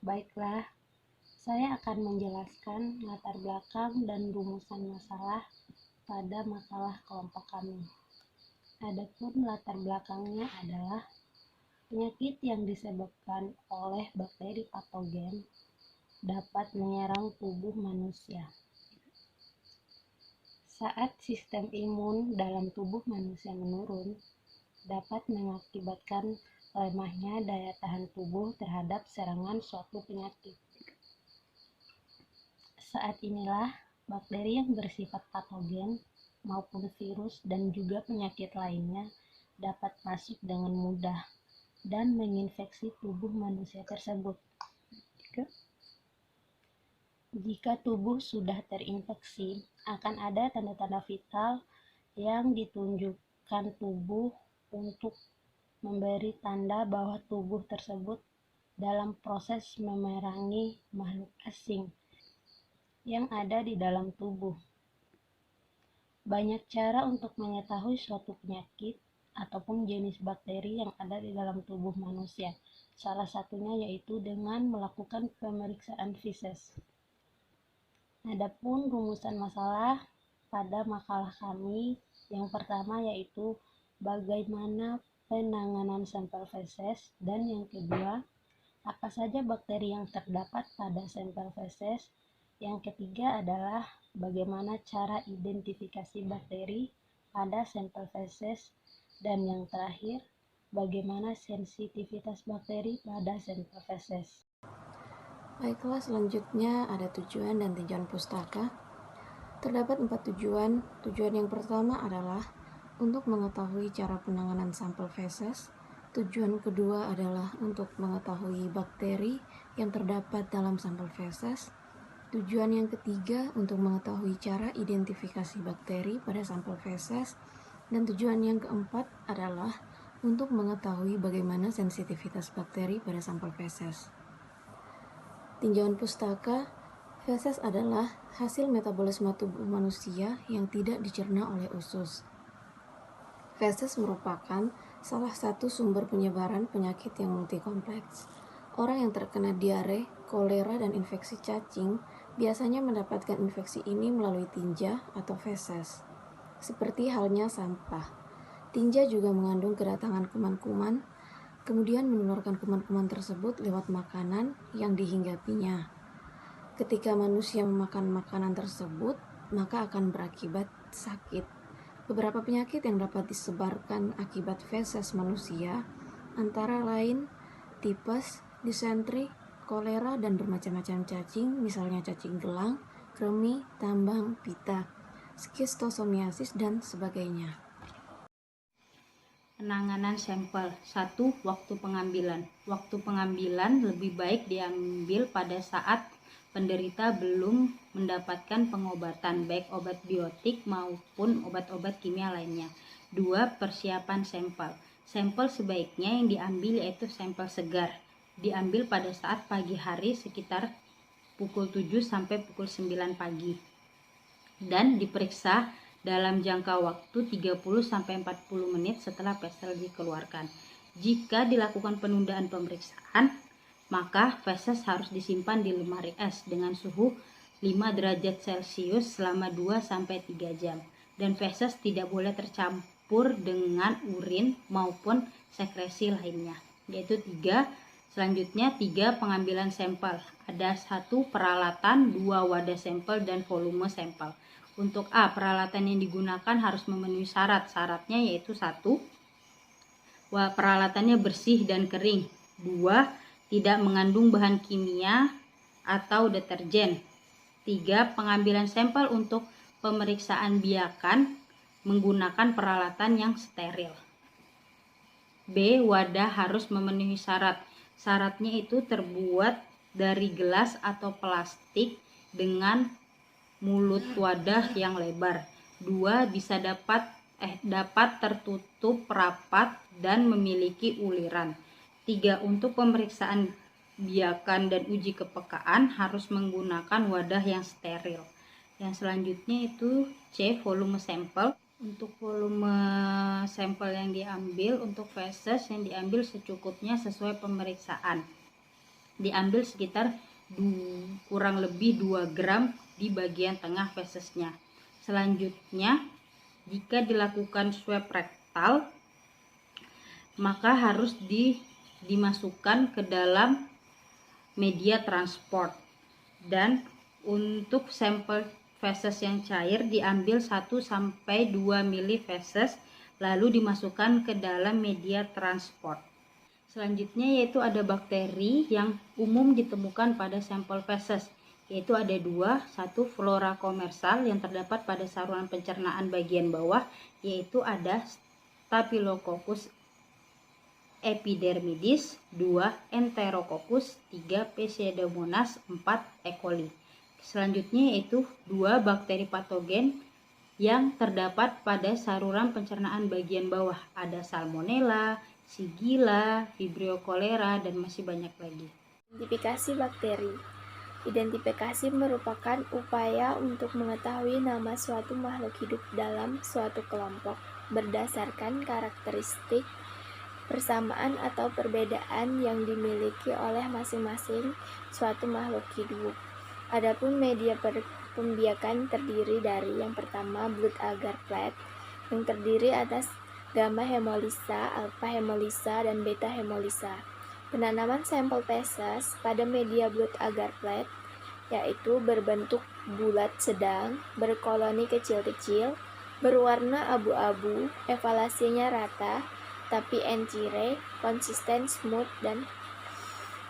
Baiklah, saya akan menjelaskan latar belakang dan rumusan masalah pada makalah kelompok kami. Adapun latar belakangnya adalah penyakit yang disebabkan oleh bakteri patogen dapat menyerang tubuh manusia. Saat sistem imun dalam tubuh manusia menurun, dapat mengakibatkan lemahnya daya tahan tubuh terhadap serangan suatu penyakit. Saat inilah bakteri yang bersifat patogen maupun virus dan juga penyakit lainnya dapat masuk dengan mudah dan menginfeksi tubuh manusia tersebut. Jika tubuh sudah terinfeksi, akan ada tanda-tanda vital yang ditunjukkan tubuh untuk memberi tanda bahwa tubuh tersebut dalam proses memerangi makhluk asing yang ada di dalam tubuh. Banyak cara untuk mengetahui suatu penyakit ataupun jenis bakteri yang ada di dalam tubuh manusia. Salah satunya yaitu dengan melakukan pemeriksaan feses. Adapun rumusan masalah pada makalah kami yang pertama yaitu bagaimana penanganan sampel feses, dan yang kedua, apa saja bakteri yang terdapat pada sampel feses. Yang ketiga adalah bagaimana cara identifikasi bakteri pada sampel feses, dan yang terakhir, bagaimana sensitivitas bakteri pada sampel feses. Baiklah, selanjutnya ada tujuan dan tinjauan pustaka. Terdapat 4 tujuan. Tujuan yang pertama adalah untuk mengetahui cara penanganan sampel feses. Tujuan kedua adalah untuk mengetahui bakteri yang terdapat dalam sampel feses. Tujuan yang ketiga untuk mengetahui cara identifikasi bakteri pada sampel feses. Dan tujuan yang keempat adalah untuk mengetahui bagaimana sensitivitas bakteri pada sampel feses. Tinjauan pustaka. Feses adalah hasil metabolisme tubuh manusia yang tidak dicerna oleh usus. Feses merupakan salah satu sumber penyebaran penyakit yang multikompleks. Orang yang terkena diare, kolera, dan infeksi cacing biasanya mendapatkan infeksi ini melalui tinja atau feses. Seperti halnya sampah, tinja juga mengandung kedatangan kuman-kuman, kemudian menularkan kuman-kuman tersebut lewat makanan yang dihinggapinya. Ketika manusia memakan makanan tersebut, maka akan berakibat sakit. Beberapa penyakit yang dapat disebarkan akibat feses manusia antara lain tipes, disentri, kolera, dan bermacam-macam cacing, misalnya cacing gelang, kremi, tambang, pita, skistosomiasis, dan sebagainya. Penanganan sampel. 1. Waktu pengambilan. Waktu pengambilan lebih baik diambil pada saat penderita belum mendapatkan pengobatan, baik obat biotik maupun obat-obat kimia lainnya. 2. Persiapan sampel. Sampel sebaiknya yang diambil yaitu sampel segar. Diambil pada saat pagi hari sekitar pukul 7 sampai pukul 9 pagi. Dan diperiksa dalam jangka waktu 30-40 menit setelah feses dikeluarkan. Jika dilakukan penundaan pemeriksaan, maka feses harus disimpan di lemari es dengan suhu 5 derajat Celcius selama 2-3 jam. Dan feses tidak boleh tercampur dengan urin maupun sekresi lainnya. Yaitu 3. Selanjutnya 3. Pengambilan sampel. Ada 1 peralatan, 2 wadah sampel, dan volume sampel. Untuk A, peralatan yang digunakan harus memenuhi syarat. Syaratnya yaitu 1. Peralatannya bersih dan kering. 2. Tidak mengandung bahan kimia atau deterjen. 3. Pengambilan sampel untuk pemeriksaan biakan menggunakan peralatan yang steril. B. Wadah harus memenuhi syarat. Syaratnya itu terbuat dari gelas atau plastik dengan mulut wadah yang lebar. 2. Bisa dapat tertutup rapat dan memiliki uliran. 3. Untuk pemeriksaan biakan dan uji kepekaan harus menggunakan wadah yang steril. Yang selanjutnya itu C. Volume sampel. Untuk volume sampel yang diambil untuk feses yang diambil secukupnya sesuai pemeriksaan. diambil sekitar kurang lebih 2 gram di bagian tengah fesesnya. Selanjutnya, jika dilakukan swab rektal, maka harus dimasukkan ke dalam media transport, dan untuk sampel feses yang cair diambil 1-2 mili feses lalu dimasukkan ke dalam media transport. Selanjutnya yaitu ada bakteri yang umum ditemukan pada sampel feses, yaitu ada 2, satu flora komersal yang terdapat pada saluran pencernaan bagian bawah, yaitu ada Staphylococcus epidermidis, 2 Enterococcus, 3 Pseudomonas, 4 E. coli. Selanjutnya yaitu 2 bakteri patogen yang terdapat pada saluran pencernaan bagian bawah, ada Salmonella, Shigella, Vibrio cholera, dan masih banyak lagi. Identifikasi bakteri. Identifikasi merupakan upaya untuk mengetahui nama suatu makhluk hidup dalam suatu kelompok berdasarkan karakteristik, persamaan atau perbedaan yang dimiliki oleh masing-masing suatu makhluk hidup. Adapun media pembiakan terdiri dari yang pertama blood agar plate yang terdiri atas gamma hemolysa, alpha hemolysa, dan beta hemolysa. Penanaman sampel feses pada media blood agar plate yaitu berbentuk bulat sedang, berkoloni kecil-kecil, berwarna abu-abu, evaluasinya rata, tapi encire, konsisten, smooth, dan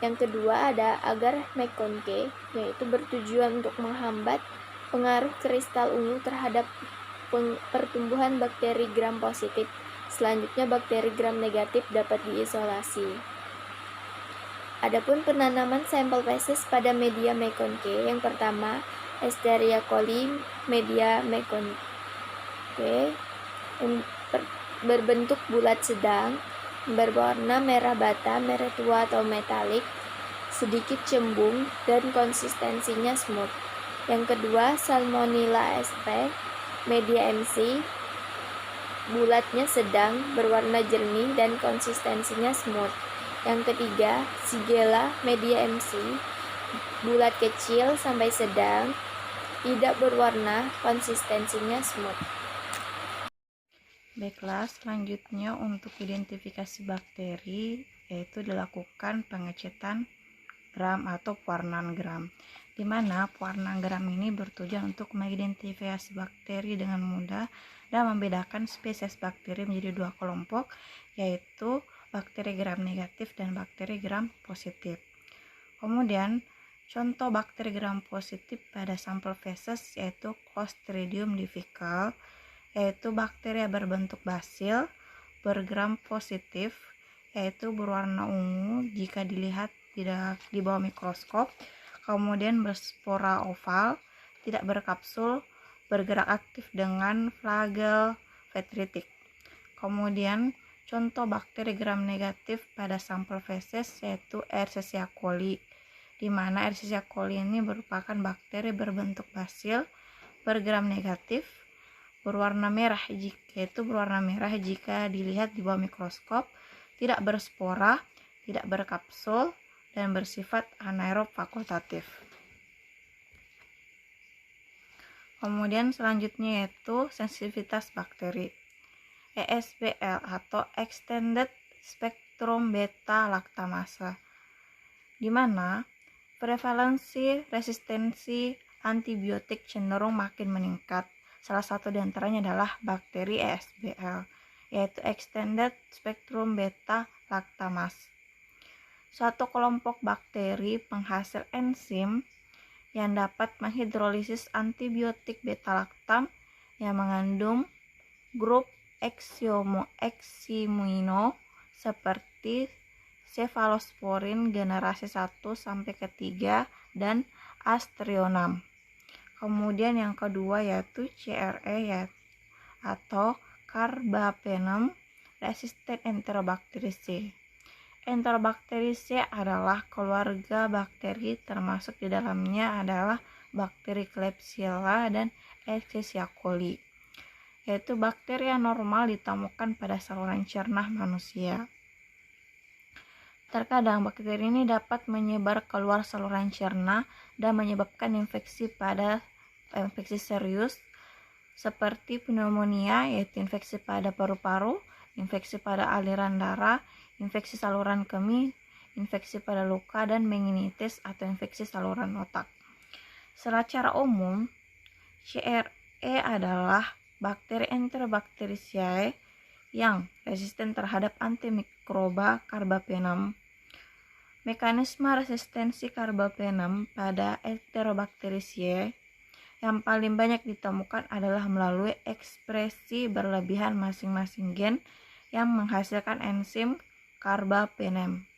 yang kedua ada agar McConke, yaitu bertujuan untuk menghambat pengaruh kristal ungu terhadap pertumbuhan bakteri gram positif. Selanjutnya bakteri gram negatif dapat diisolasi. Adapun penanaman sampel feses pada media McConke, yang pertama Escherichia coli media McConke berbentuk bulat sedang, berwarna merah bata, merah tua atau metalik, sedikit cembung, dan konsistensinya smooth. Yang kedua, Salmonella sp media MC, bulatnya sedang, berwarna jernih, dan konsistensinya smooth. Yang ketiga, Shigella media MC, bulat kecil sampai sedang, tidak berwarna, konsistensinya smooth. Baiklah, selanjutnya untuk identifikasi bakteri yaitu dilakukan pengecetan gram atau pewarnaan gram, di mana pewarnaan gram ini bertujuan untuk mengidentifikasi bakteri dengan mudah dan membedakan spesies bakteri menjadi 2 kelompok, yaitu bakteri gram negatif dan bakteri gram positif. Kemudian contoh bakteri gram positif pada sampel feses yaitu Clostridium difficile, yaitu bakteri yang berbentuk basil, bergram positif, yaitu berwarna ungu jika dilihat di bawah mikroskop, kemudian berspora oval, tidak berkapsul, bergerak aktif dengan flagel petritik. Kemudian contoh bakteri gram negatif pada sampel feses yaitu Escherichia coli, di mana Escherichia coli ini merupakan bakteri berbentuk basil, bergram negatif, berwarna merah jika dilihat di bawah mikroskop, tidak berspora, tidak berkapsul, dan bersifat anaerob fakultatif. Kemudian selanjutnya yaitu sensitivitas bakteri, ESBL atau Extended Spectrum Beta Lactamase, di mana prevalensi resistensi antibiotik cenderung makin meningkat. Salah satu diantaranya adalah bakteri ESBL, yaitu Extended Spectrum Beta Lactamase. Suatu kelompok bakteri penghasil enzim yang dapat menghidrolisis antibiotik beta-lactam yang mengandung grup eksimino seperti cefalosporin generasi 1 sampai ke 3 dan Astrionam. Kemudian yang kedua yaitu CRE atau Carbapenem resistant Enterobacteriaceae. Enterobacteriaceae adalah keluarga bakteri, termasuk di dalamnya adalah bakteri Klebsiella dan Escherichia coli, yaitu bakteri yang normal ditemukan pada saluran cerna manusia. Terkadang bakteri ini dapat menyebar keluar saluran cerna dan menyebabkan infeksi serius seperti pneumonia, yaitu infeksi pada paru-paru, infeksi pada aliran darah, infeksi saluran kemih, infeksi pada luka, dan meningitis atau infeksi saluran otak. Secara umum, CRE adalah bakteri Enterobacteriaceae yang resisten terhadap antimikroba karbapenem. Mekanisme resistensi karbapenem pada Enterobacteriaceae yang paling banyak ditemukan adalah melalui ekspresi berlebihan masing-masing gen yang menghasilkan enzim karbapenem.